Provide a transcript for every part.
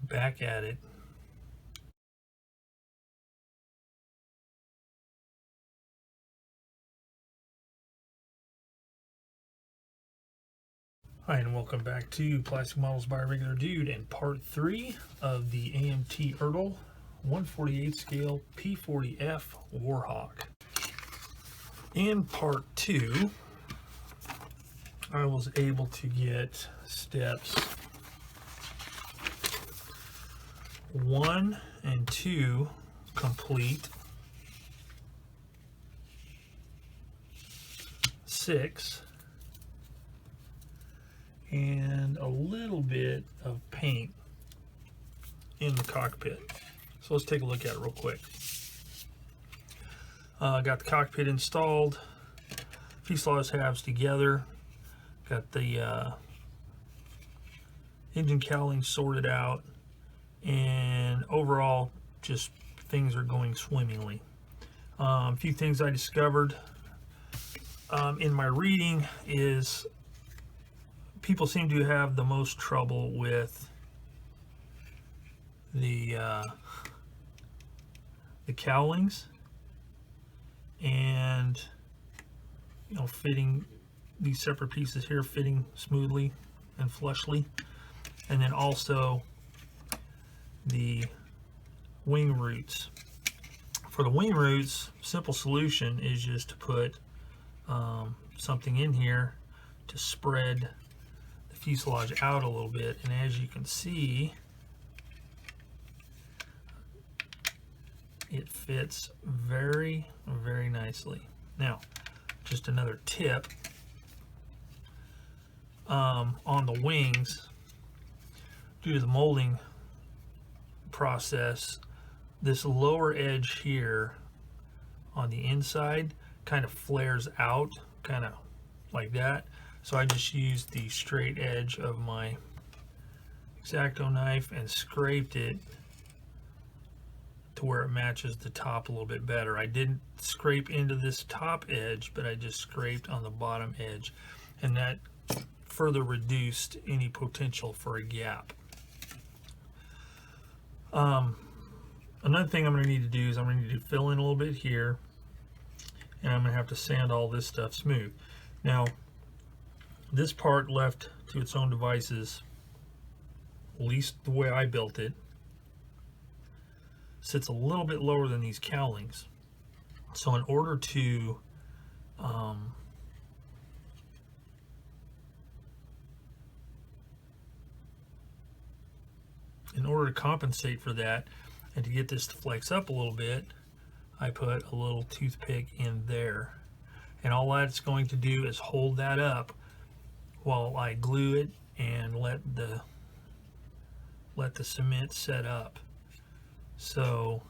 back at it. Hi, and welcome back to Plastic Models by a Regular Dude and part 3 of the AMT ERTL 148 scale P-40F Warhawk. In part 2, I was able to get steps 1 and 2 complete, 6, and a little bit of paint in the cockpit. So let's take a look at it real quick. Got the cockpit installed, fuselage halves together, got the engine cowling sorted out, and overall just things are going swimmingly. A few things I discovered in my reading is people seem to have the most trouble with the cowlings and, you know, fitting these separate pieces here, fitting smoothly and flushly, and then also the wing roots. For the wing roots, simple solution is just to put something in here to spread the fuselage out a little bit, and as you can see, it fits very, very nicely. Now, just another tip on the wings, due to the molding process, this lower edge here on the inside kind of flares out, kind of like that. So I just used the straight edge of my X-Acto knife and scraped it to where it matches the top a little bit better. I didn't scrape into this top edge, but I just scraped on the bottom edge, and that further reduced any potential for a gap. Another thing I'm going to need to do is I'm going to need to fill in a little bit here, and I'm going to have to sand all this stuff smooth. Now, this part left to its own devices, at least the way I built it, sits a little bit lower than these cowlings. So in order to compensate for that and to get this to flex up a little bit, I put a little toothpick in there, and all that's going to do is hold that up while I glue it and let the cement set up. So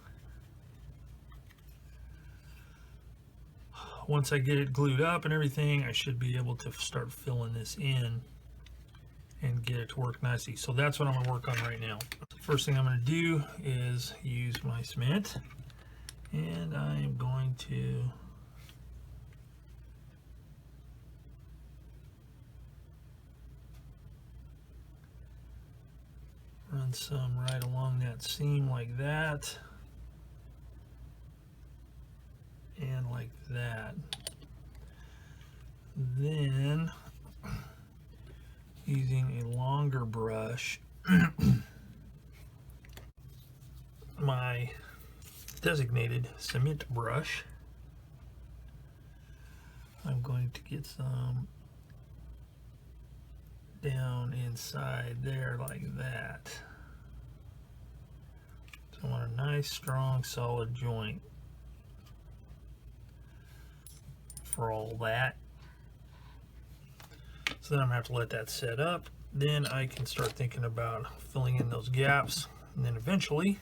once I get it glued up and everything, I should be able to start filling this in and get it to work nicely. So that's what I'm going to work on right now. First thing I'm going to do is use my cement, and I am going to run some right along that seam like that, and like that. Then, using a longer brush, my designated cement brush, I'm going to get some down inside there like that. So I want a nice, strong, solid joint for all that. So then I'm gonna have to let that set up. Then I can start thinking about filling in those gaps, and then eventually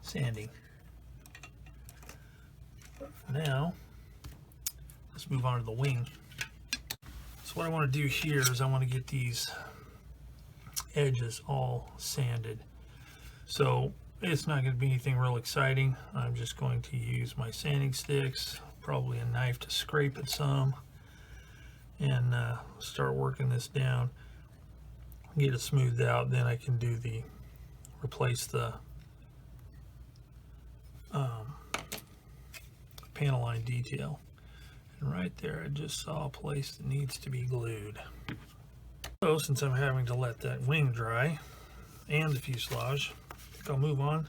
sanding. Now, let's move on to the wing. So what I want to do here is I want to get these edges all sanded. So it's not going to be anything real exciting. I'm just going to use my sanding sticks, probably a knife to scrape it some, and start working this down, get it smoothed out. Then I can do the replace the panel line detail. And right there I just saw a place that needs to be glued. So since I'm having to let that wing dry and the fuselage, I think I'll move on to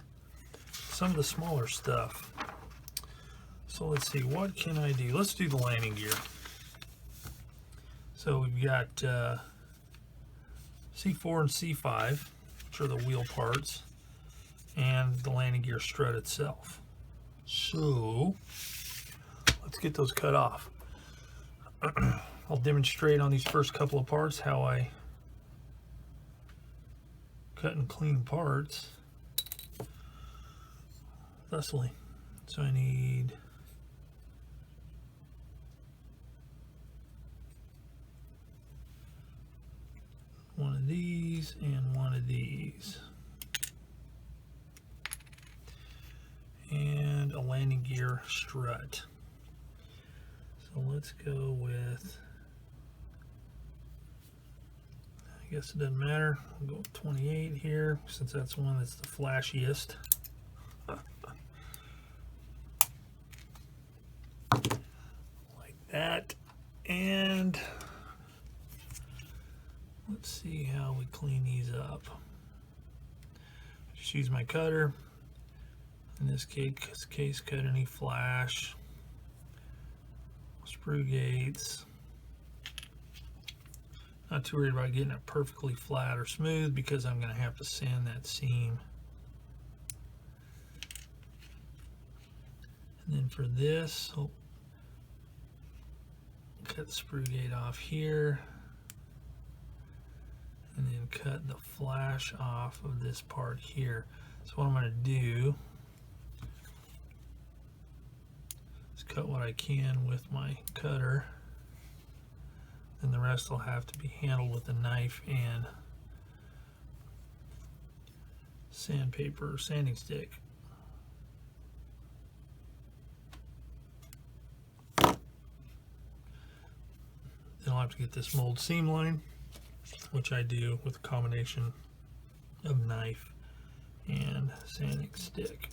some of the smaller stuff. So let's see, what can I do? Let's do the landing gear. So we've got C4 and C5, which are the wheel parts, and the landing gear strut itself. So let's get those cut off. I'll demonstrate on these first couple of parts how I cut and clean parts thusly. So I need one of these and one of these, and a landing gear strut. So let's go with, I guess it doesn't matter, we'll go with 28 here since that's the one that's the flashiest. Like that. And let's see how we clean these up. Just use my cutter. In this case, cut any flash, sprue gates. Not too worried about getting it perfectly flat or smooth because I'm going to have to sand that seam. And then for this, I'll cut the sprue gate off here. And then cut the flash off of this part here. So what I'm going to do is cut what I can with my cutter. Then the rest will have to be handled with a knife and sandpaper or sanding stick. Then I'll have to get this mold seam line, which I do with a combination of knife and sanding stick.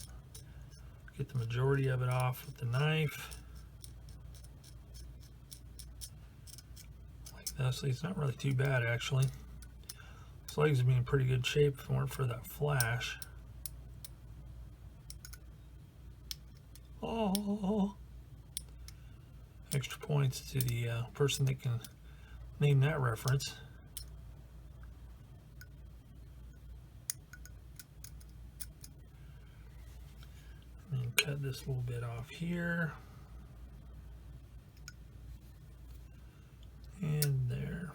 Get the majority of it off with the knife. Like that. So it's not really too bad actually. This legs would be in pretty good shape if it weren't for that flash. Oh, extra points to the person that can name that reference. And cut this little bit off here. And there.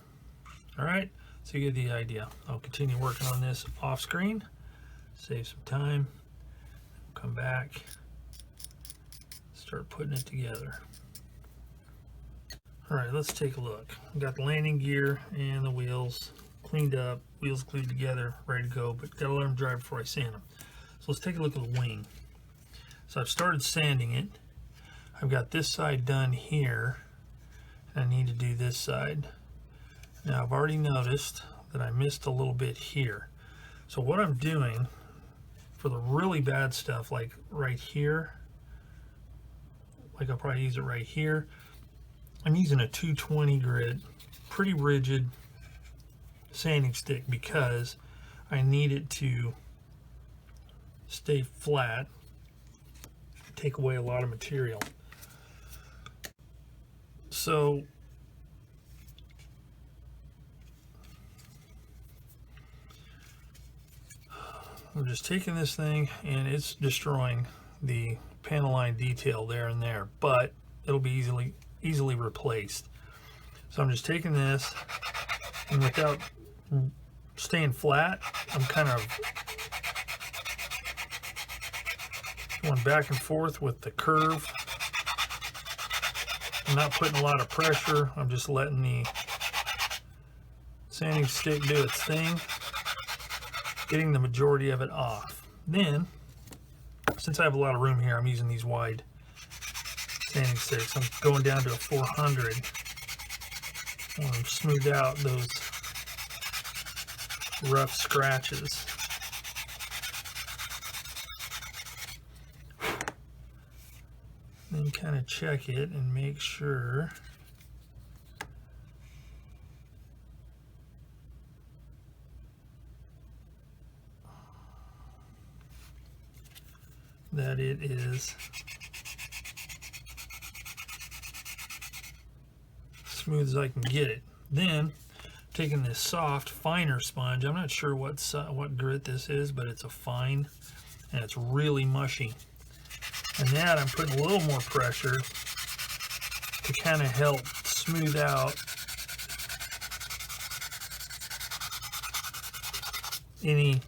Alright, so you get the idea. I'll continue working on this off screen, save some time, come back, start putting it together. Alright, let's take a look. I've got the landing gear and the wheels cleaned up, wheels glued together, ready to go, but gotta let them dry before I sand them. So let's take a look at the wing. So I've started sanding it. I've got this side done here, and I need to do this side. Now I've already noticed that I missed a little bit here. So what I'm doing for the really bad stuff, like right here, like I'll probably use it right here, I'm using a 220 grit, pretty rigid sanding stick because I need it to stay flat, take away a lot of material. So I'm just taking this thing and it's destroying the panel line detail there and there, but it'll be easily replaced. So I'm just taking this, and without staying flat, I'm kind of going back and forth with the curve. I'm not putting a lot of pressure. I'm just letting the sanding stick do its thing, getting the majority of it off. Then, since I have a lot of room here, I'm using these wide sanding sticks. I'm going down to a 400. I want to smooth out those rough scratches. Then kind of check it and make sure that it is smooth as I can get it. Then taking this soft, finer sponge, I'm not sure what grit this is, but it's a fine and it's really mushy. And that I'm putting a little more pressure to kind of help smooth out any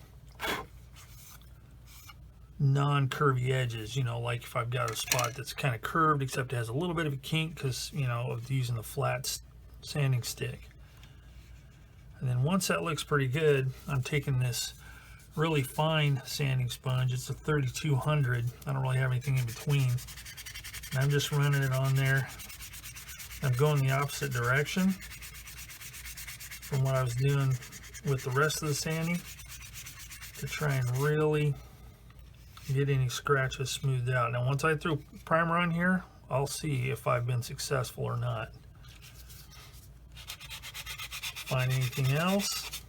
non-curvy edges, you know, like if I've got a spot that's kind of curved except it has a little bit of a kink because, you know, of using the flat sanding stick. And then once that looks pretty good, I'm taking this really fine sanding sponge. It's a 3200. I don't really have anything in between. And I'm just running it on there. I'm going the opposite direction from what I was doing with the rest of the sanding to try and really get any scratches smoothed out. Now once I throw primer on here, I'll see if I've been successful or not. Find anything else.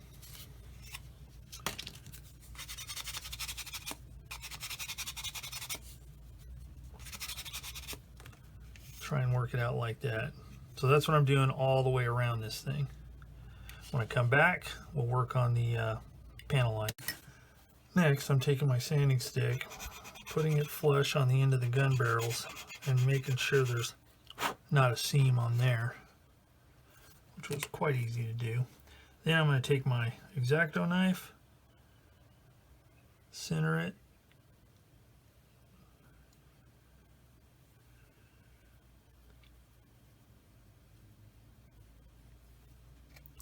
Try and work it out like that. So that's what I'm doing all the way around this thing. When I come back, we'll work on the panel line. Next, I'm taking my sanding stick, putting it flush on the end of the gun barrels and making sure there's not a seam on there, which was quite easy to do. Then I'm going to take my X-Acto knife, center it,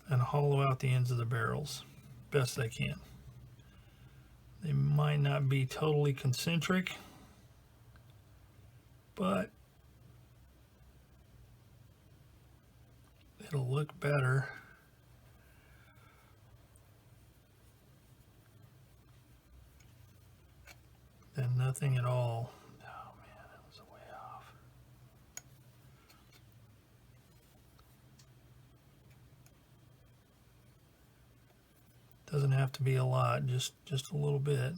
and hollow out the ends of the barrels best I can. They might not be totally concentric, but it'll look better than nothing at all. Oh man, that was way off. Doesn't have to be a lot, just a little bit.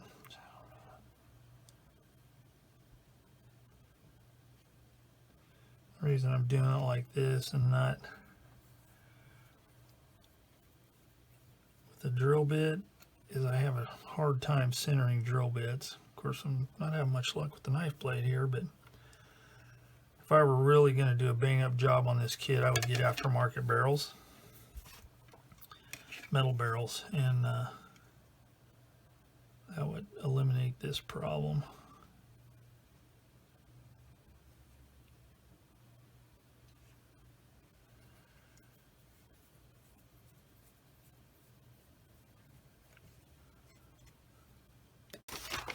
The reason I'm doing it like this and not with the drill bit is I have a hard time centering drill bits. Of course, I'm not having much luck with the knife blade here, but if I were really going to do a bang-up job on this kit, I would get aftermarket barrels, metal barrels, and that would eliminate this problem.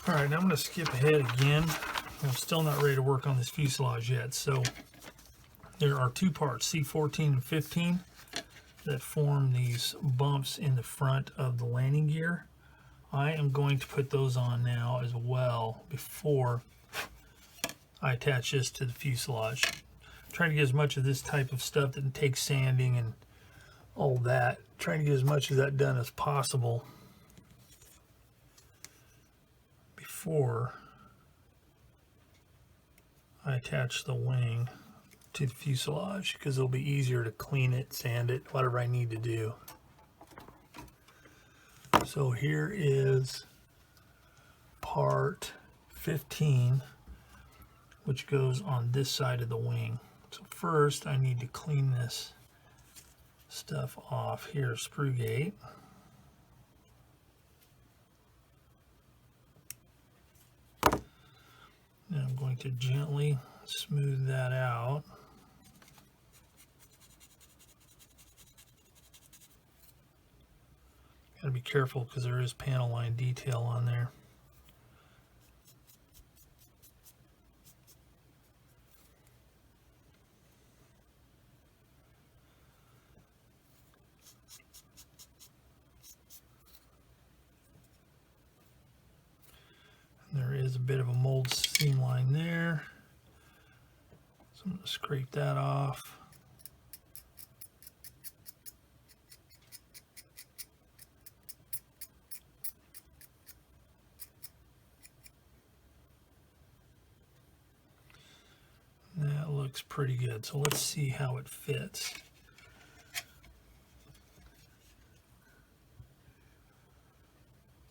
Alright, now I'm going to skip ahead again. I'm still not ready to work on this fuselage yet. So there are two parts, C14 and 15, that form these bumps in the front of the landing gear. I am going to put those on now as well before I attach this to the fuselage. I'm trying to get as much of this type of stuff that takes sanding and all that. Trying to get as much of that done as possible before I attach the wing to the fuselage, because it'll be easier to clean it, sand it, whatever I need to do. So here is part 15, which goes on this side of the wing. So first I need to clean this stuff off. Here's screw gate. Now I'm going to gently smooth that out. Got to be careful because there is panel line detail on there. There is a bit of a mold seam line there. I'm going to scrape that off. That looks pretty good. So let's see how it fits.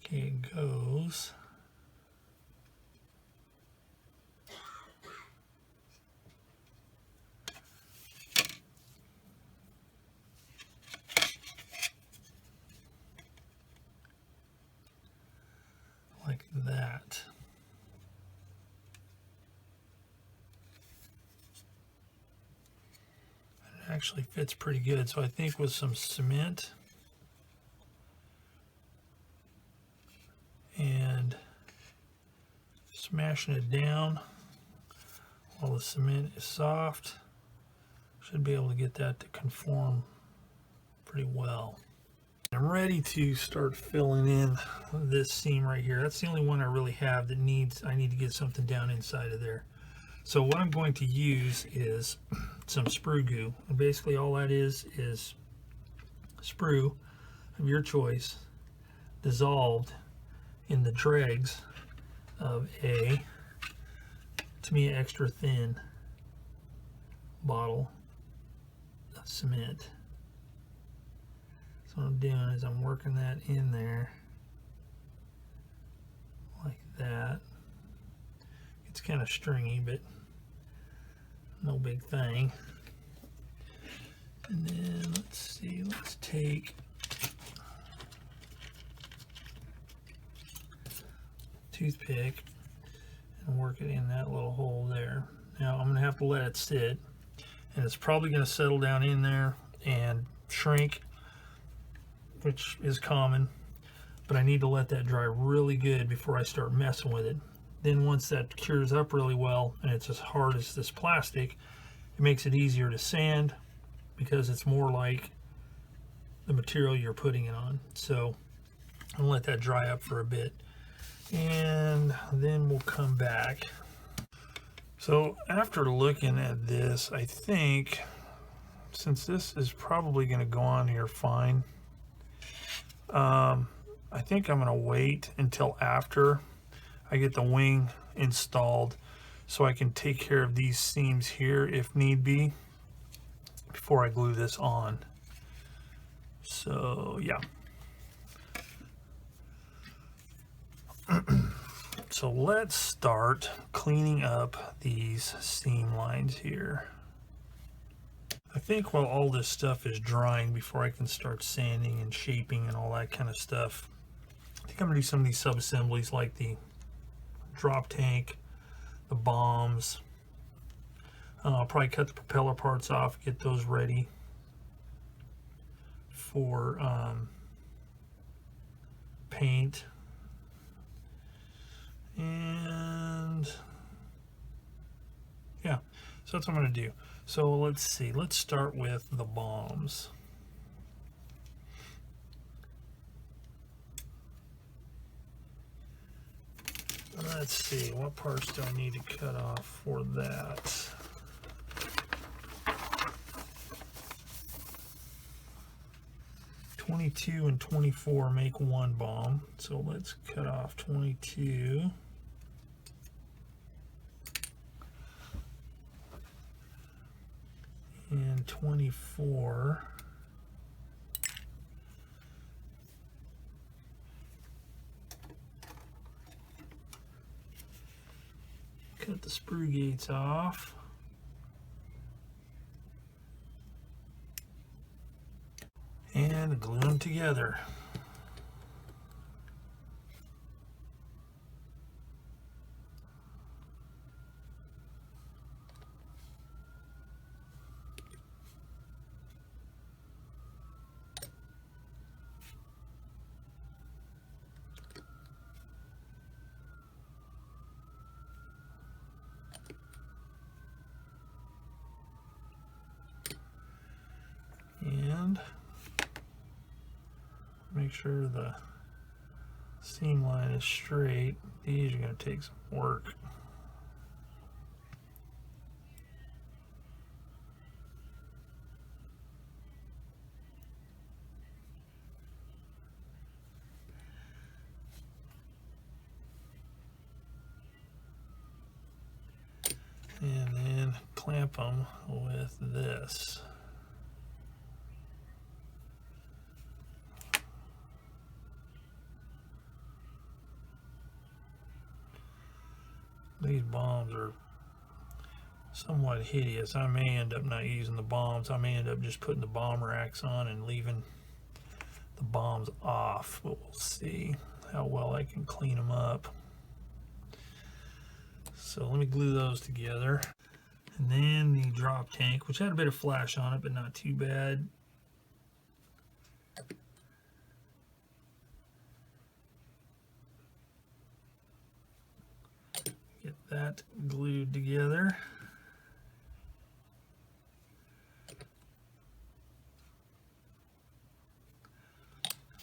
Okay, it goes. Like that. It actually fits pretty good. So I think with some cement and smashing it down while the cement is soft, should be able to get that to conform pretty well. I'm ready to start filling in this seam right here. That's the only one I really have that I need to get something down inside of there. So what I'm going to use is some sprue goo. And basically all that is sprue of your choice dissolved in the dregs of a, to me, extra thin bottle of cement. So what I'm doing is I'm working that in there like that. It's kind of stringy, but no big thing. And then let's see, let's take toothpick and work it in that little hole there. Now I'm going to have to let it sit, and it's probably going to settle down in there and shrink, which is common, but I need to let that dry really good before I start messing with it. Then once that cures up really well and it's as hard as this plastic, it makes it easier to sand because it's more like the material you're putting it on. So I'll let that dry up for a bit, and then we'll come back. So after looking at this, I think since this is probably going to go on here fine, I think I'm going to wait until after I get the wing installed so I can take care of these seams here if need be before I glue this on. So yeah. So let's start cleaning up these seam lines here. I think while all this stuff is drying, before I can start sanding and shaping and all that kind of stuff, I think I'm going to do some of these sub-assemblies like the drop tank, the bombs. I'll probably cut the propeller parts off, get those ready for paint. And yeah, so that's what I'm going to do. So let's see, let's start with the bombs. Let's see, what parts do I need to cut off for that? (22) and 24 make one bomb, so let's cut off 22. And 24. Cut the sprue gates off. And glue them together. And make sure the seam line is straight. These are going to take some work. clamp them with this. These bombs are somewhat hideous. I may end up not using the bombs. I may end up just putting the bomb racks on and leaving the bombs off, but we'll see how well I can clean them up. So let me glue those together. And then the drop tank, which had a bit of flash on it, but not too bad. Get that glued together.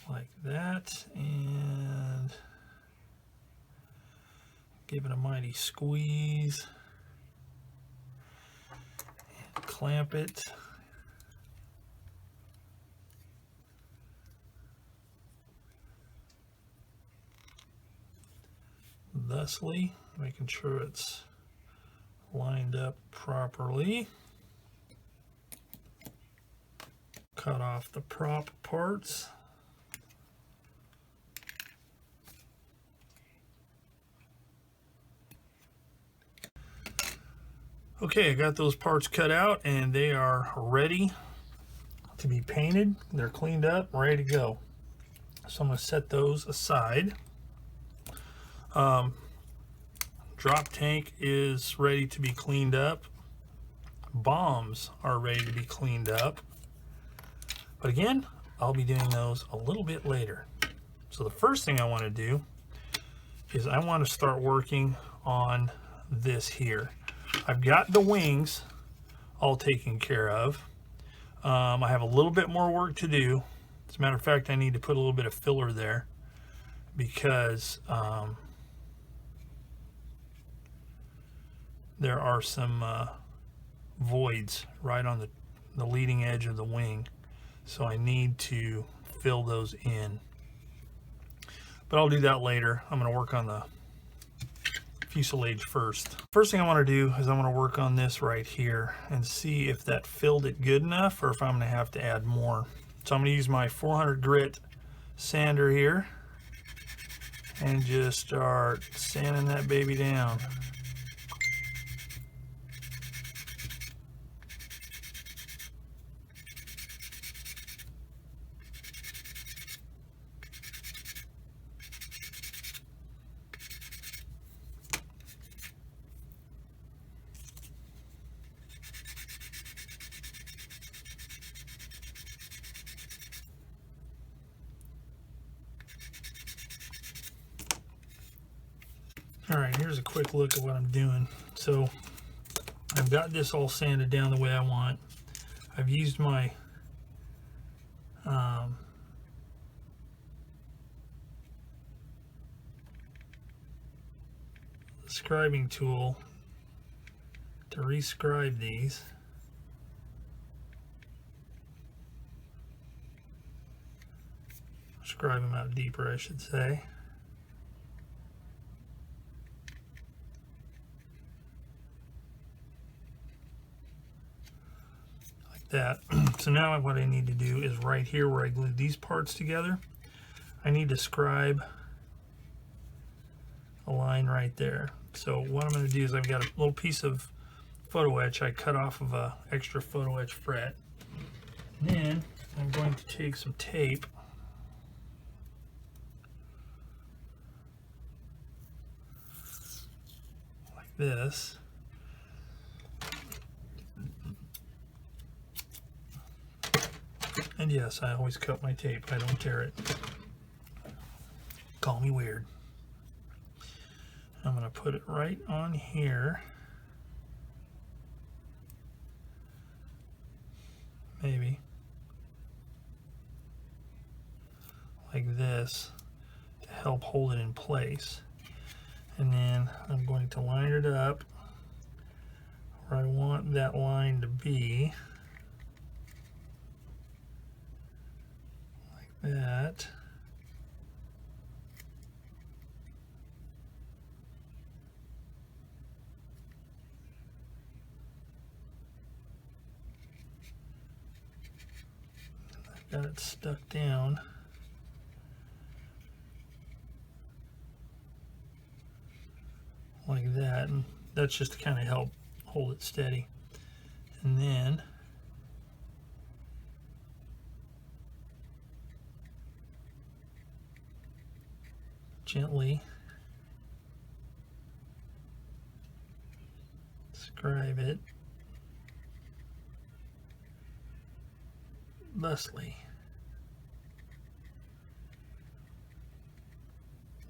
Like that, and give it a mighty squeeze. And clamp it. Thusly, making sure it's lined up properly. Cut off the prop parts. Okay, I got those parts cut out and they are ready to be painted. They're cleaned up, ready to go. So I'm going to set those aside. Drop tank is ready to be cleaned up. Bombs are ready to be cleaned up. But again, I'll be doing those a little bit later. So the first thing I want to do is I want to start working on this here. I've got the wings all taken care of. I have a little bit more work to do. As a matter of fact, I need to put a little bit of filler there because there are some voids right on the leading edge of the wing. So I need to fill those in. But I'll do that later. I'm going to work on the fuselage first. First thing I want to do is I want to work on this right here and see if that filled it good enough or if I'm going to have to add more. So I'm going to use my 400 grit sander here and just start sanding that baby down. Alright, here's a quick look at what I'm doing. So I've got this all sanded down the way I want. I've used my scribing tool to rescribe these. Scribe them out deeper, I should say. That. So now what I need to do is right here where I glued these parts together, I need to scribe a line right there. So what I'm going to do is I've got a little piece of photo etch I cut off of a extra photo etch fret. Then I'm going to take some tape like this. And yes, I always cut my tape. I don't tear it. Call me weird. I'm going to put it right on here. Maybe. Like this to help hold it in place. And then I'm going to line it up where I want that line to be. That. got it stuck down. Like that, and that's just to kind of help hold it steady. And then gently scribe it thusly.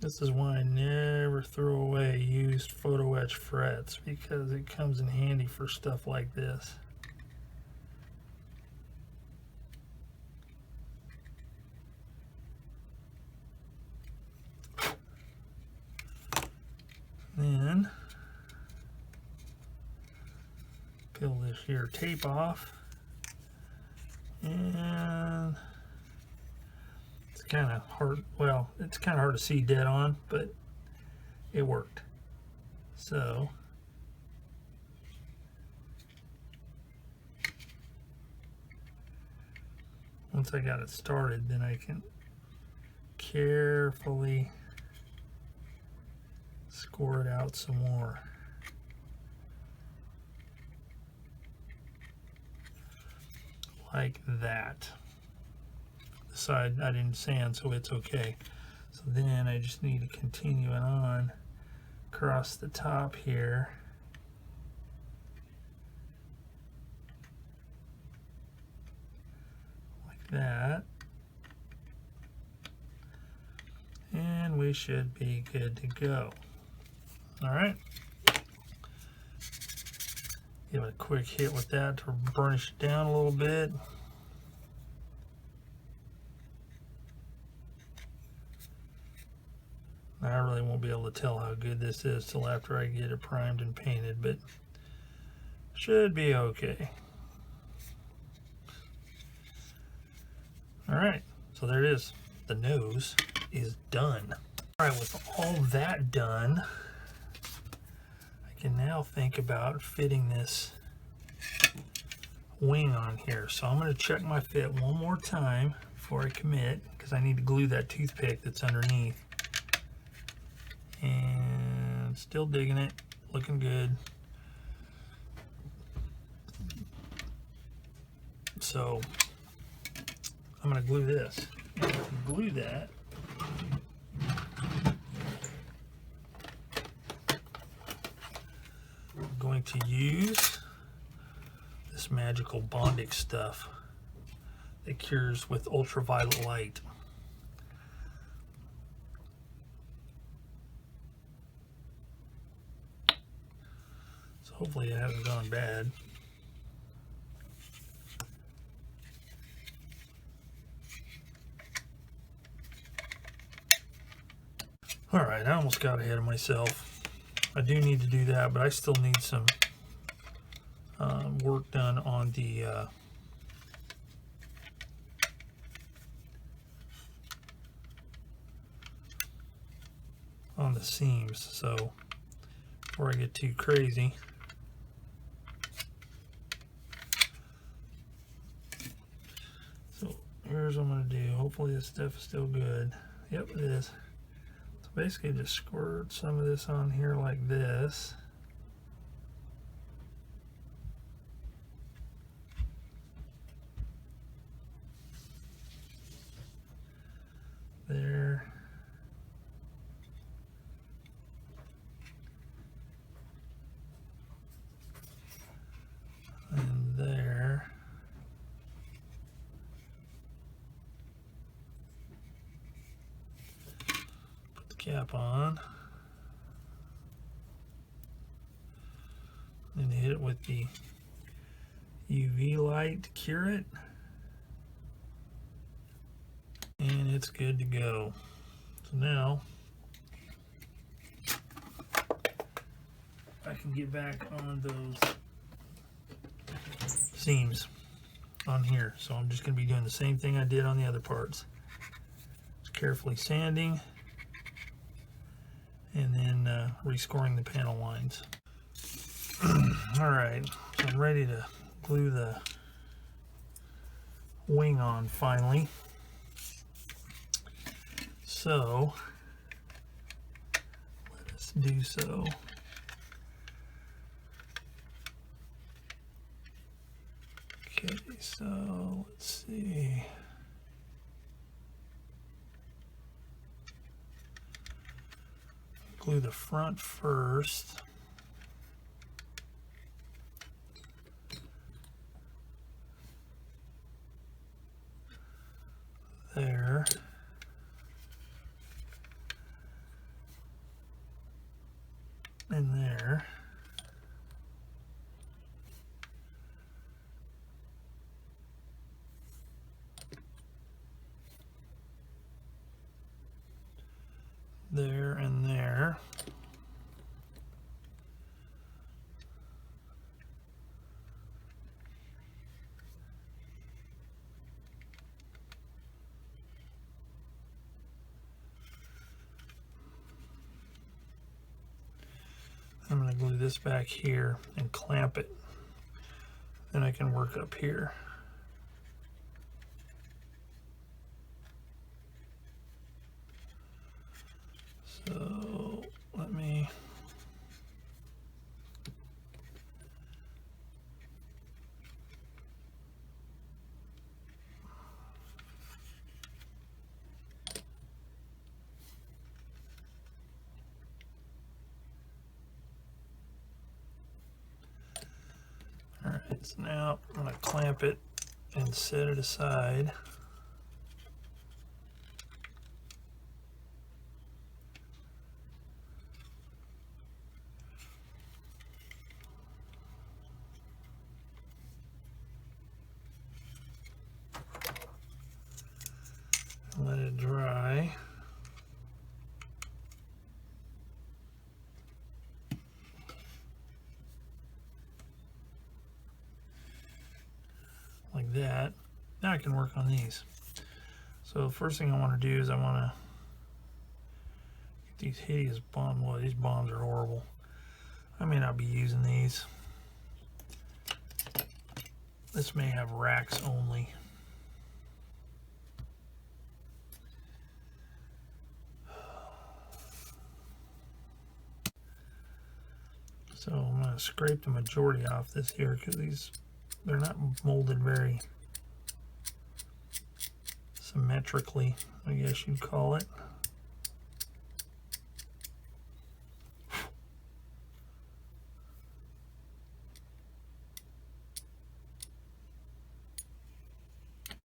This is why I never throw away used photo etch frets, because it comes in handy for stuff like this. Then peel this here tape off, and it's kind of hard, well, it's kind of hard to see dead on, but it worked. So once I got it started, then I can carefully score it out some more. Like that. The side I didn't sand, so it's okay. So then I just need to continue it on across the top here. Like that. And we should be good to go. All right. Give it a quick hit with that to burnish it down a little bit. I really won't be able to tell how good this is till after I get it primed and painted, but should be okay. All right, so there it is. The nose is done. All right, with all that done, I can now think about fitting this wing on here. So I'm going to check my fit one more time before I commit, because I need to glue that toothpick that's underneath. And still digging it, looking good. So I'm going to glue this. And to glue that, I'm going to use this magical Bondix stuff that cures with ultraviolet light. So hopefully it hasn't gone bad. All right, I almost got ahead of myself. I do need to do that, but I still need some work done on the seams. So before I get too crazy, so here's what I'm going to do. Hopefully this stuff is still good. Yep, it is. So basically just squirt some of this on here like this. There. And there. Put the cap on. And hit it with the UV light to cure it. And it's good to go. So now I can get back on those seams on here. So I'm just going to be doing the same thing I did on the other parts. Just carefully sanding and then rescoring the panel lines. All right, so I'm ready to glue the wing on finally. So let us do so. Okay, so let's see. Glue the front first. There. And there. There and there. I'm going to glue this back here and clamp it. Then I can work up here. So let me Alright, so now I'm going to clamp it and set it aside. Let it dry. Like that. Now I can work on these. So the first thing I want to do is I want to get these hideous bombs. Well, these bombs are horrible. I may not be using these. This may have racks only. So I'm going to scrape the majority off this here because they're not molded very symmetrically, I guess you'd call it.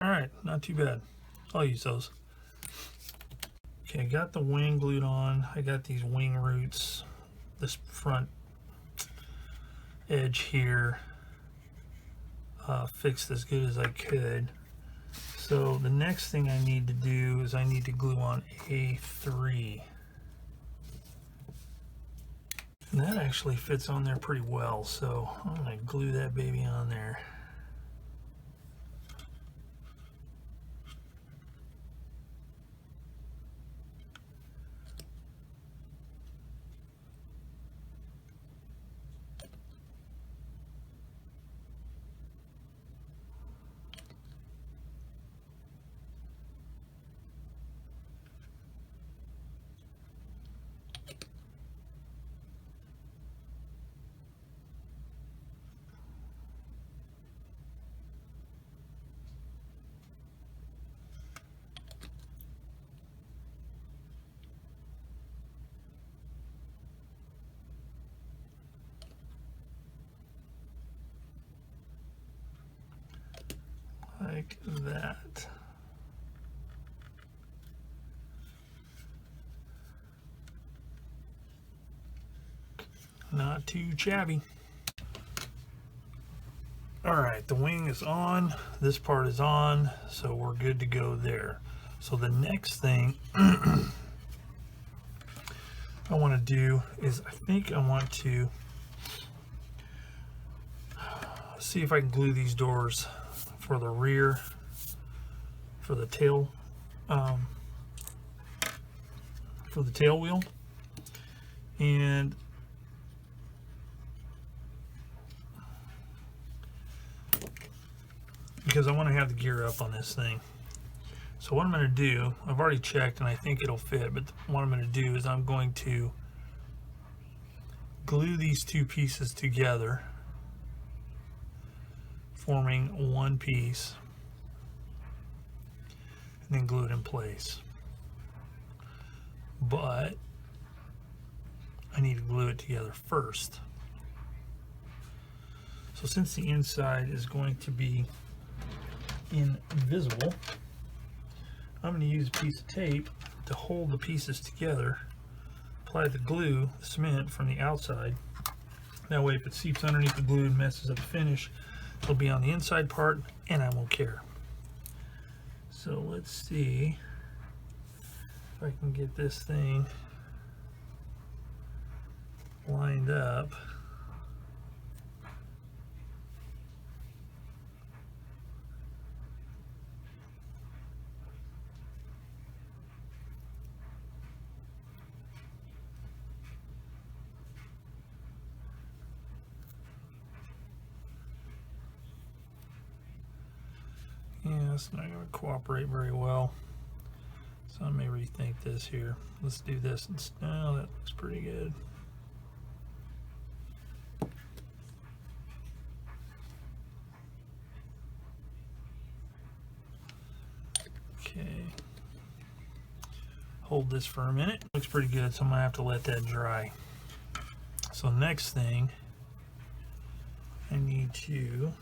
Alright, not too bad. I'll use those. Okay, I got the wing glued on. I got these wing roots, this front edge here fixed as good as I could. So the next thing I need to do is I need to glue on A3. And that actually fits on there pretty well, so I'm going to glue that baby on there. Like that. Not too shabby. Alright, the wing is on, this part is on, so we're good to go there. So the next thing I want to do is I think I want to see if I can glue these doors for the rear, for the tail wheel. And because I want to have the gear up on this thing. So what I'm going to do, I've already checked and I think it'll fit, but what I'm going to do is I'm going to glue these two pieces together, forming one piece, and then glue it in place. But I need to glue it together first. So since the inside is going to be invisible, I'm going to use a piece of tape to hold the pieces together, apply the glue, the cement, from the outside. That way if it seeps underneath the glue and messes up the finish, it'll be on the inside part and I won't care. So let's see if I can get this thing lined up. Yeah, it's not going to cooperate very well. So I may rethink this here. Let's do this instead. Oh, that looks pretty good. Okay. Hold this for a minute. Looks pretty good, so I'm going to have to let that dry. So next thing, I need to...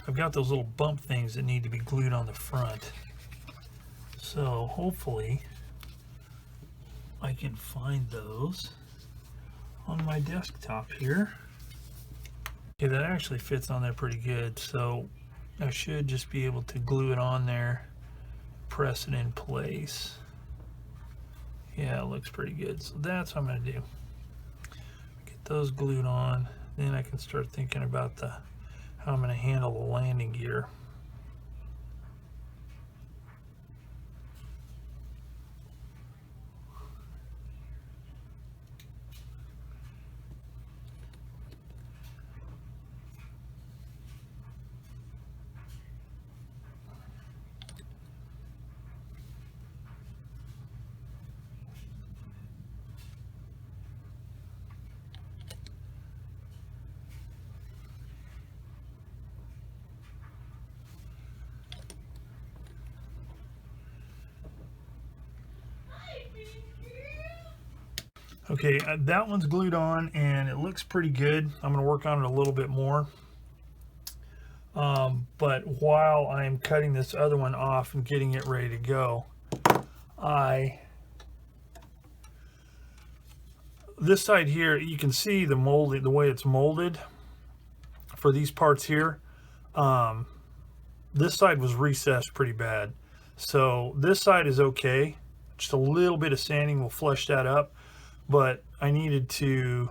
I've got those little bump things that need to be glued on the front. So hopefully I can find those on my desktop here. Okay, that actually fits on there pretty good. So I should just be able to glue it on there, press it in place. Yeah, it looks pretty good. So that's what I'm going to do. Get those glued on. Then I can start thinking about how I'm going to handle the landing gear. Okay, that one's glued on and it looks pretty good. I'm going to work on it a little bit more. But while I'm cutting this other one off and getting it ready to go, this side here, you can see the molding, the way it's molded for these parts here. This side was recessed pretty bad. So this side is okay. Just a little bit of sanding will flush that up. But I needed to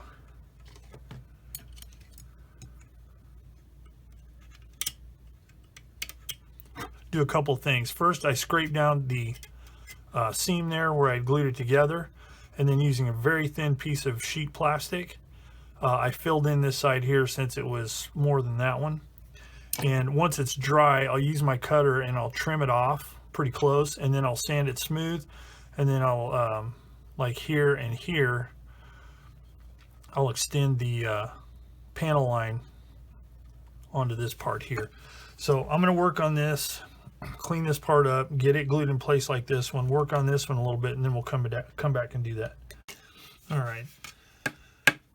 do a couple things. First, I scraped down the seam there where I glued it together, and then using a very thin piece of sheet plastic, I filled in this side here since it was more than that one. And once it's dry, I'll use my cutter and I'll trim it off pretty close, and then I'll sand it smooth, and then I'll like here and here, I'll extend the panel line onto this part here. So I'm going to work on this, clean this part up, get it glued in place like this one, work on this one a little bit, and then we'll come back and do that. All right.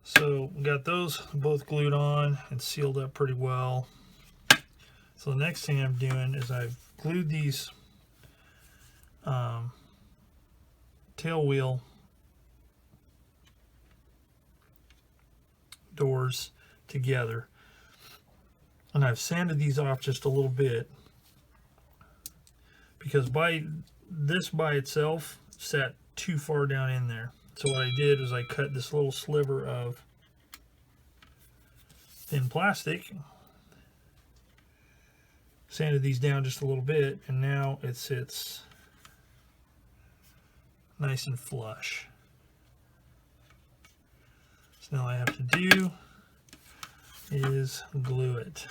So we got those both glued on and sealed up pretty well. So the next thing I'm doing is I've glued these tail wheel doors together, and I've sanded these off just a little bit because by itself sat too far down in there. So what I did was I cut this little sliver of thin plastic, sanded these down just a little bit, and now it sits nice and flush. So now all I have to do is glue it.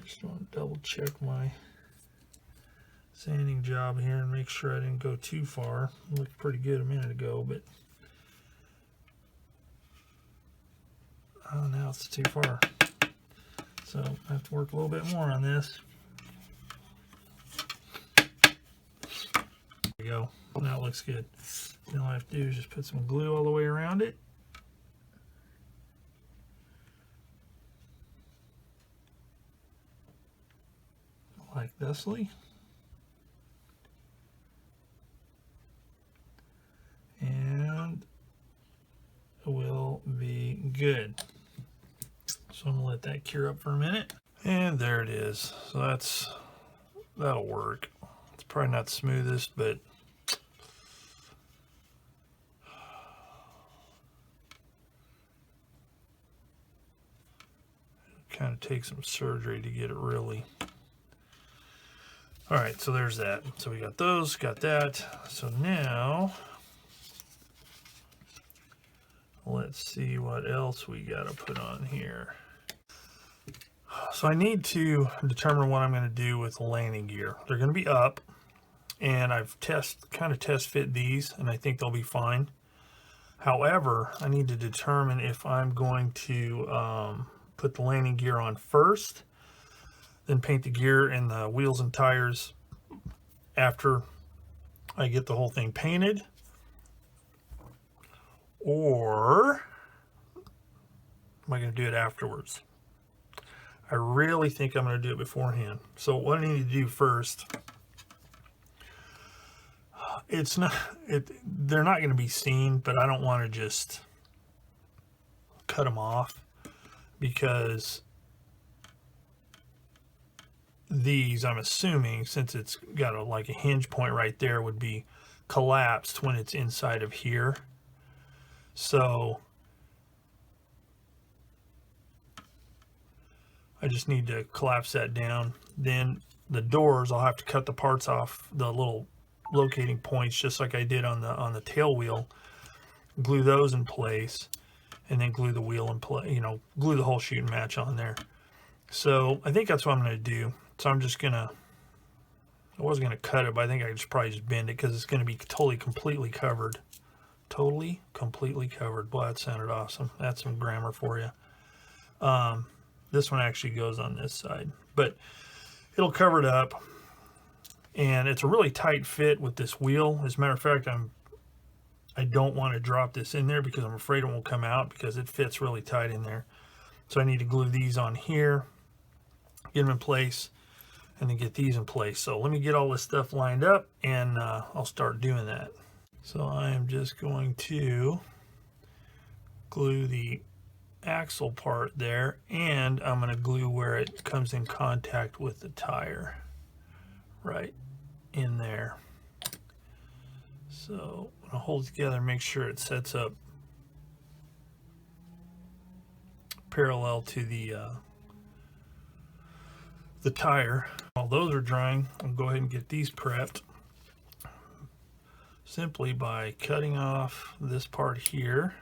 Just want to double check my sanding job here and make sure I didn't go too far. It looked pretty good a minute ago, but oh, now it's too far. So I have to work a little bit more on this. There we go. Now it looks good. Now all I have to do is just put some glue all the way around it. Like thusly. And will be good. So I'm gonna let that cure up for a minute. And there it is. So that'll work. It's probably not the smoothest, but it kind of takes some surgery to get it really. All right, so there's that. So we got those, got that. So now let's see what else we got to put on here. So I need to determine what I'm going to do with the landing gear. They're going to be up, and I've kind of test fit these, and I think they'll be fine. However, I need to determine if I'm going to put the landing gear on first, then paint the gear and the wheels and tires after I get the whole thing painted, or am I going to do it afterwards? I really think I'm going to do it beforehand. So what I need to do first, they're not going to be seen, but I don't want to just cut them off, because these, I'm assuming, since it's got like a hinge point right there, would be collapsed when it's inside of here. So I just need to collapse that down. Then the doors, I'll have to cut the parts off the little locating points, just like I did on the tail wheel, glue those in place, and then glue the wheel in place, glue the whole shooting match on there. So I think that's what I'm going to do. So I'm just going to, I was going to cut it, but I think I could probably just bend it, because it's going to be totally, completely covered. Totally, completely covered. Boy, that sounded awesome. That's some grammar for you. This one actually goes on this side, but it'll cover it up. And it's a really tight fit with this wheel. As a matter of fact, I don't want to drop this in there, because I'm afraid it won't come out, because it fits really tight in there. So I need to glue these on here, get them in place, and then get these in place. So let me get all this stuff lined up, and I'll start doing that. So I am just going to glue the axle part there, and I'm going to glue where it comes in contact with the tire, right in there. So I'm going to hold it together, make sure it sets up parallel to the tire. While those are drying, I'll go ahead and get these prepped, simply by cutting off this part here.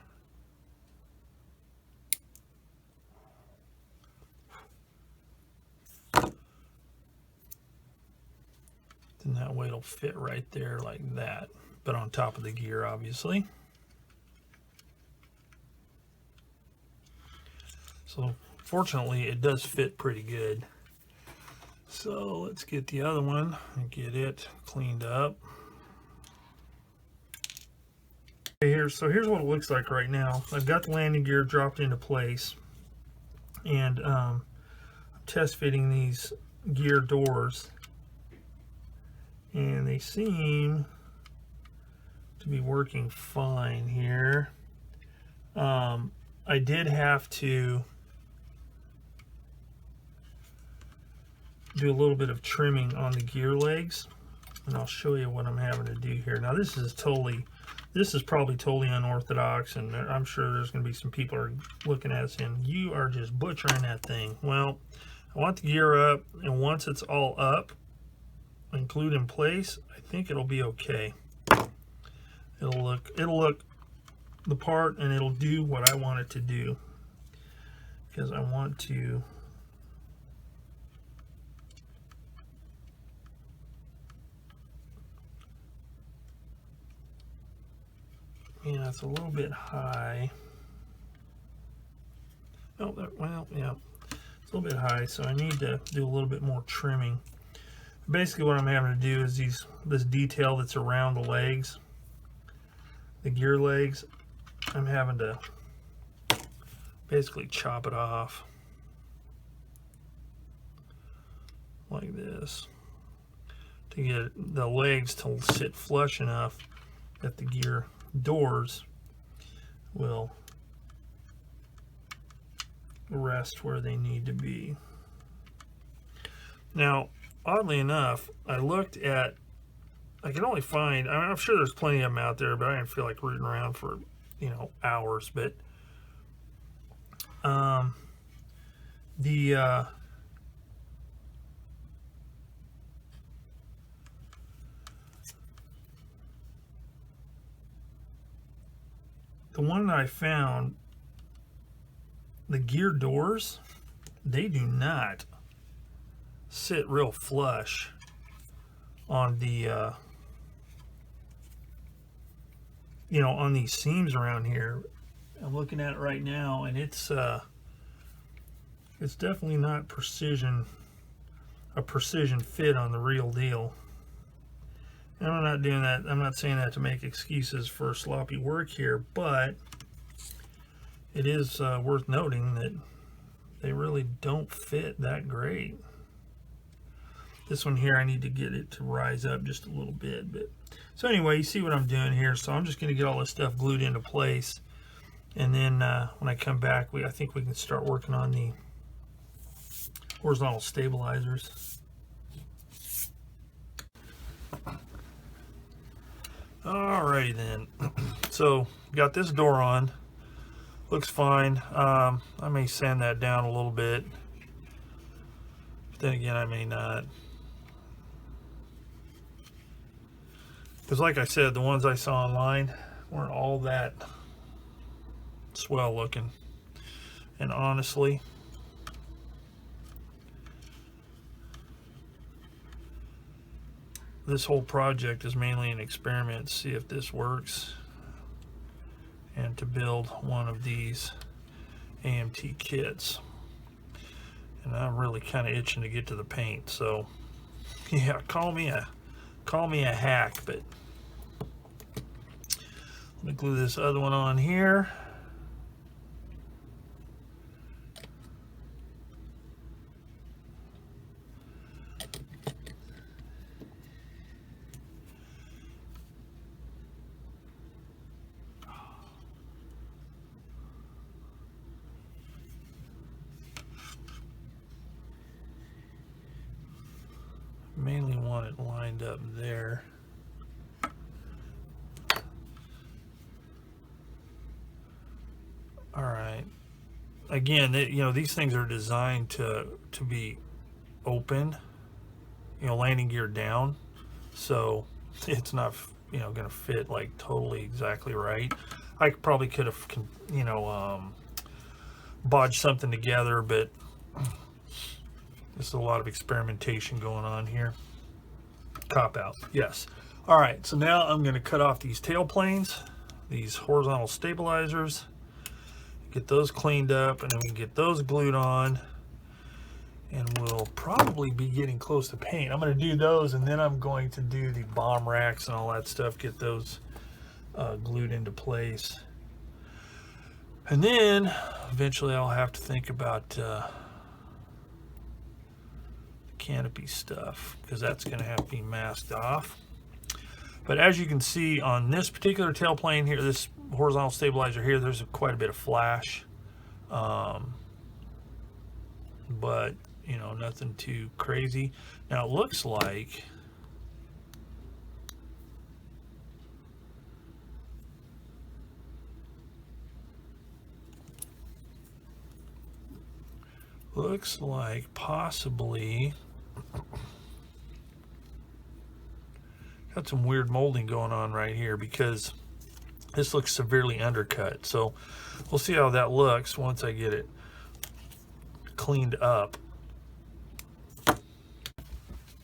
Then that way it'll fit right there like that, but on top of the gear, obviously. So fortunately it does fit pretty good. So let's get the other one and get it cleaned up. Okay, so here's what it looks like right now. I've got the landing gear dropped into place, and I'm test fitting these gear doors, and they seem to be working fine here. I did have to do a little bit of trimming on the gear legs, and I'll show you what I'm having to do here. Now this is probably totally unorthodox, and I'm sure there's going to be some people are looking at us and you are just butchering that thing. Well, I want the gear up, and once it's all up and glued in place, I think it'll be okay. It'll look the part, and it'll do what I want it to do, because I want to Yeah, it's a little bit high. Oh, well, yeah, it's a little bit high, so I need to do a little bit more trimming. Basically what I'm having to do is this detail that's around the legs, the gear legs, I'm having to basically chop it off like this to get the legs to sit flush enough that the gear doors will rest where they need to be. Now, oddly enough, I looked at, I can only find, I mean, I'm sure there's plenty of them out there, but I didn't feel like rooting around for, you know, hours. But the one that I found, the gear doors, they do not sit real flush on the you know, on these seams around here. I'm looking at it right now, and it's definitely not a precision fit on the real deal. And I'm not doing that, I'm not saying that to make excuses for sloppy work here, but it is worth noting that they really don't fit that great. This one here, I need to get it to rise up just a little bit. But so anyway, you see what I'm doing here. So I'm just going to get all this stuff glued into place, and then when I come back, I think we can start working on the horizontal stabilizers. Alrighty then. So got this door on. Looks fine. I may sand that down a little bit, but then again I may not. Because like I said, the ones I saw online weren't all that swell looking. And honestly, this whole project is mainly an experiment to see if this works, and to build one of these AMT kits. And I'm really kind of itching to get to the paint, so yeah, call me a hack. But let me glue this other one on here. Mainly want it lined up there. All right. Again, you know, these things are designed to be open, you know, landing gear down, so it's not, you know, going to fit like totally exactly right. I probably could have, you know, bodged something together, but there's a lot of experimentation going on here. Cop out, yes. All right, so now I'm going to cut off these tail planes, these horizontal stabilizers, get those cleaned up, and then we can get those glued on, and we'll probably be getting close to paint. I'm going to do those, and then I'm going to do the bomb racks and all that stuff, get those glued into place. And then eventually I'll have to think about canopy stuff, because that's going to have to be masked off. But as you can see on this particular tail plane here, this horizontal stabilizer here, there's quite a bit of flash, but you know, nothing too crazy. Now it looks like possibly got some weird molding going on right here, because this looks severely undercut. So we'll see how that looks once I get it cleaned up.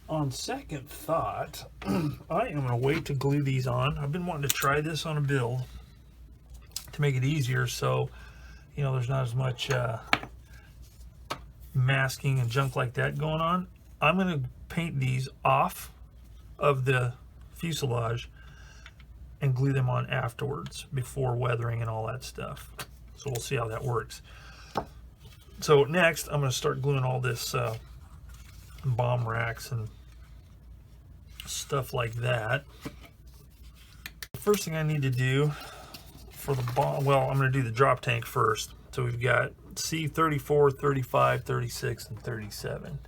On second thought, I am going to wait to glue these on. I've been wanting to try this on a build, to make it easier, so you know there's not as much masking and junk like that going on. I'm going to paint these off of the fuselage and glue them on afterwards before weathering and all that stuff. So we'll see how that works. So next I'm going to start gluing all this bomb racks and stuff like that. The first thing I need to do for the bomb, well, I'm going to do the drop tank first. So we've got C34, 35, 36, and 37.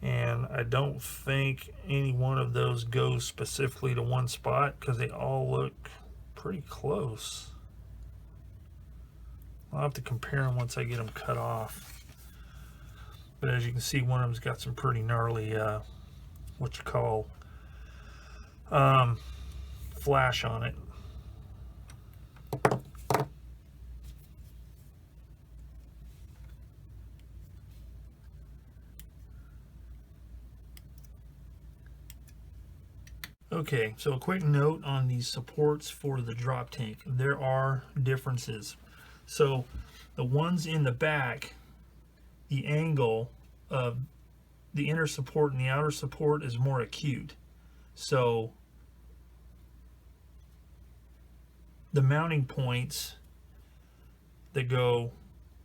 And I don't think any one of those goes specifically to one spot because they all look pretty close. I'll have to compare them once I get them cut off. But as you can see, one of them's got some pretty gnarly, what you call, flash on it. Okay, so a quick note on these supports for the drop tank. There are differences. So the ones in the back, the angle of the inner support and the outer support is more acute. So the mounting points that go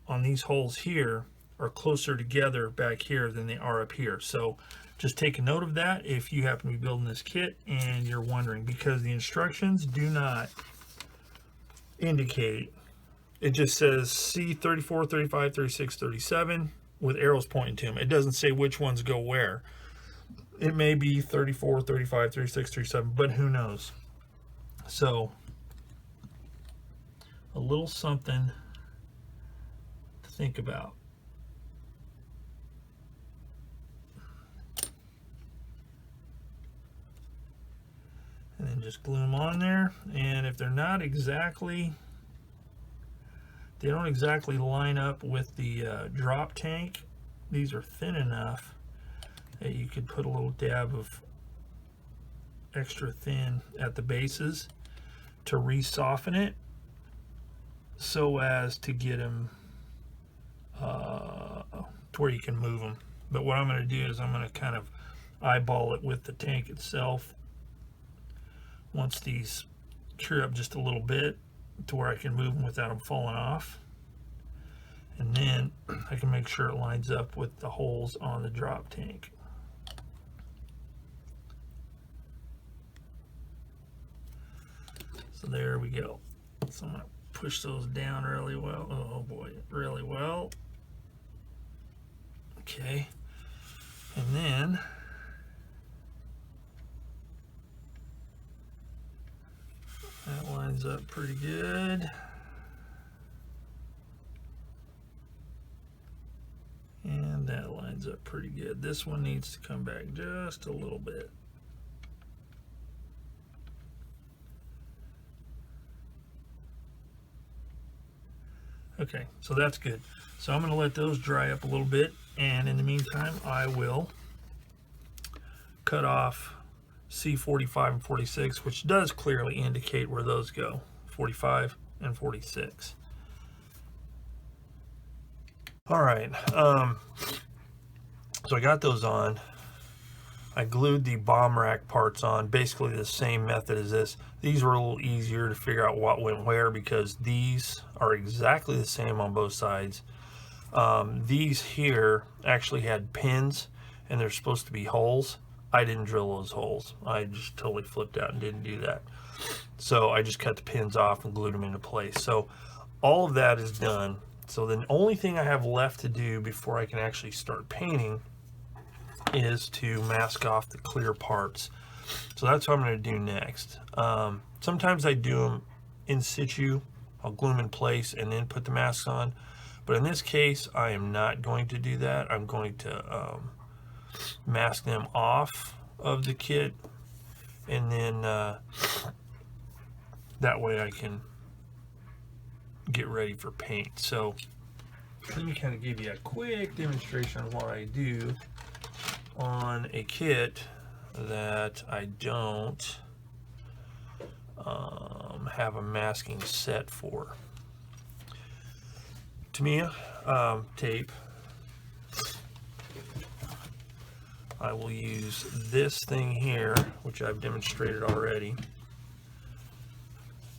on these holes here are closer together back here than they are up here. So just take a note of that if you happen to be building this kit and you're wondering, because the instructions do not indicate. It just says C34, 35, 36, 37 with arrows pointing to them. It doesn't say which ones go where. It may be 34, 35, 36, 37, but who knows? So a little something to think about. And then just glue them on there. And if they're not exactly, they don't exactly line up with the drop tank, these are thin enough that you could put a little dab of extra thin at the bases to re-soften it so as to get them to where you can move them. But what I'm going to do is I'm going to kind of eyeball it with the tank itself once these cure up just a little bit to where I can move them without them falling off. And then I can make sure it lines up with the holes on the drop tank. So there we go. So I'm going to push those down really well. Oh boy, really well. Okay. And then that lines up pretty good. And that lines up pretty good. This one needs to come back just a little bit. Okay, so that's good. So I'm going to let those dry up a little bit, and in the meantime I will cut off C45 and 46, which does clearly indicate where those go, 45 and 46. All right, so I got those on. I glued the bomb rack parts on, basically the same method as this. These were a little easier to figure out what went where because these are exactly the same on both sides. These here actually had pins and they're supposed to be holes. I didn't drill those holes. I just totally flipped out and didn't do that. So I just cut the pins off and glued them into place. So all of that is done. So the only thing I have left to do before I can actually start painting is to mask off the clear parts. So that's what I'm going to do next. Sometimes I do them in situ. I'll glue them in place and then put the masks on. But in this case, I am not going to do that. I'm going to mask them off of the kit, and then that way I can get ready for paint. So let me kind of give you a quick demonstration of what I do on a kit that I don't have a masking set for. Tamiya tape, I will use this thing here, which I've demonstrated already,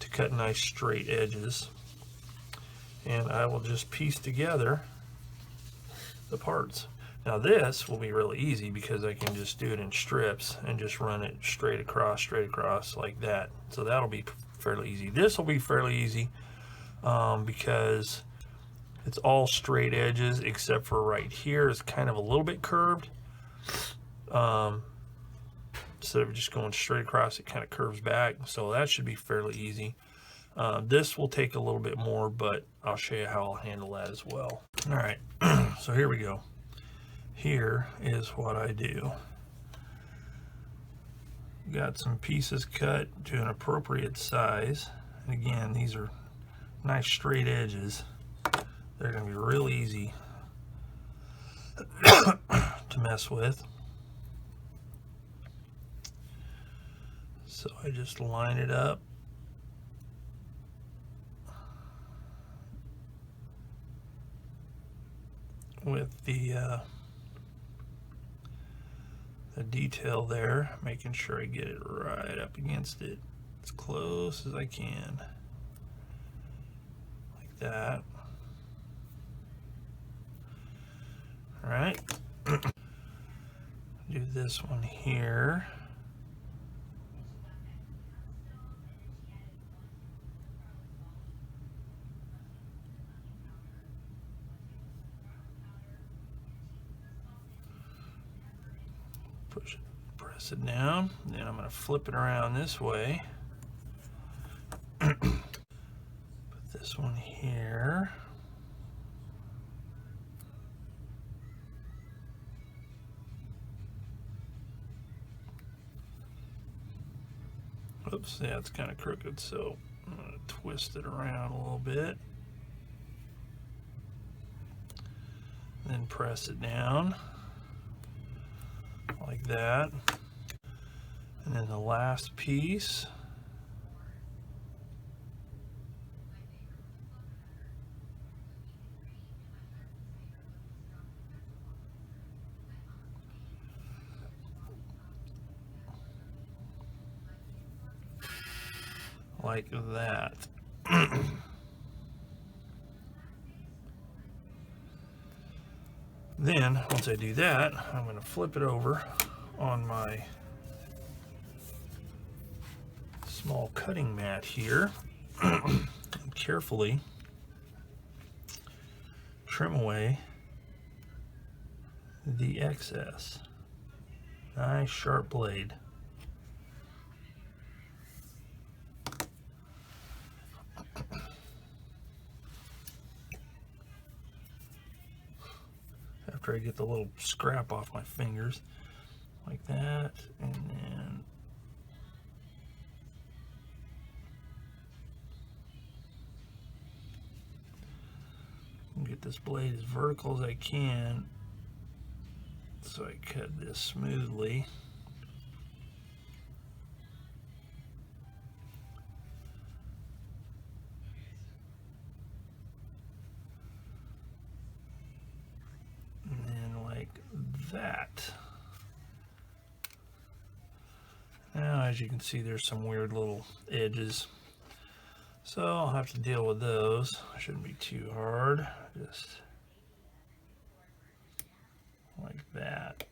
to cut nice straight edges, and I will just piece together the parts. Now this will be really easy because I can just do it in strips and just run it straight across like that. So that'll be fairly easy. This will be fairly easy because it's all straight edges except for right here is kind of a little bit curved. Instead of just going straight across, it kind of curves back. So that should be fairly easy. This will take a little bit more, but I'll show you how I'll handle that as well. All right, so here we go. Here is what I do. Got some pieces cut to an appropriate size. And again, these are nice straight edges. They're going to be real easy to mess with. So I just line it up. With the detail there, making sure I get it right up against it as close as I can, like that. All right, do this one here. Push it, press it down, then I'm going to flip it around this way. Put this one here. Oops, yeah, it's kind of crooked, so I'm going to twist it around a little bit. Then press it down. Like that. And then the last piece, like that. Then, once I do that, I'm going to flip it over on my small cutting mat here and carefully trim away the excess. Nice sharp blade. After I get the little scrap off my fingers, like that, and then get this blade as vertical as I can so I cut this smoothly. That. Now, as you can see, there's some weird little edges, so I'll have to deal with those. Shouldn't be too hard, just like that.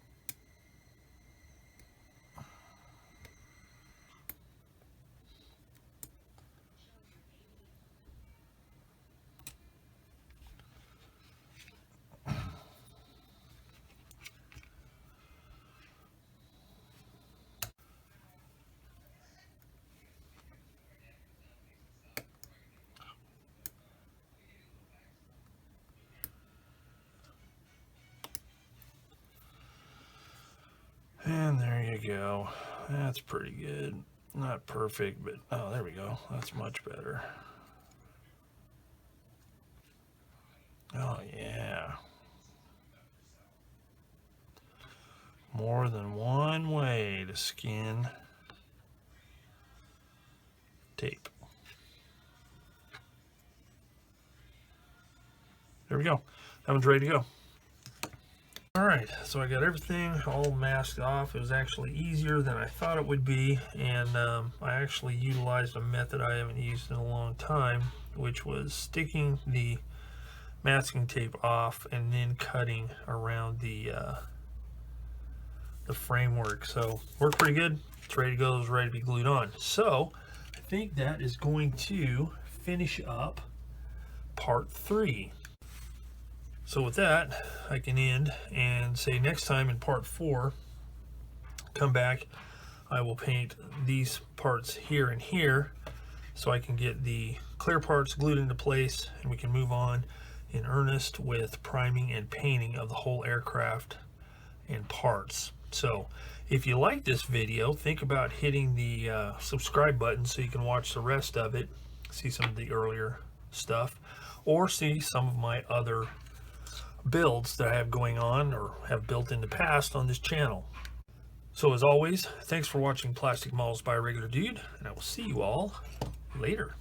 And there you go. That's pretty good. Not perfect, but oh, there we go. That's much better. Oh, yeah. More than one way to skin tape. there we go. That one's ready to go. All right, so I got everything all masked off. It was actually easier than I thought it would be, and I actually utilized a method I haven't used in a long time, which was sticking the masking tape off and then cutting around the framework. So worked pretty good. It's ready to go. It's ready to be glued on. So I think that is going to finish up part 3. So with that, I can end and say next time in part 4, come back, I will paint these parts here and here so I can get the clear parts glued into place, and we can move on in earnest with priming and painting of the whole aircraft and parts. So if you like this video, think about hitting the subscribe button so you can watch the rest of it, see some of the earlier stuff, or see some of my other builds that I have going on or have built in the past on this channel. So as always, thanks for watching Plastic Models by a Regular Dude, and I will see you all later.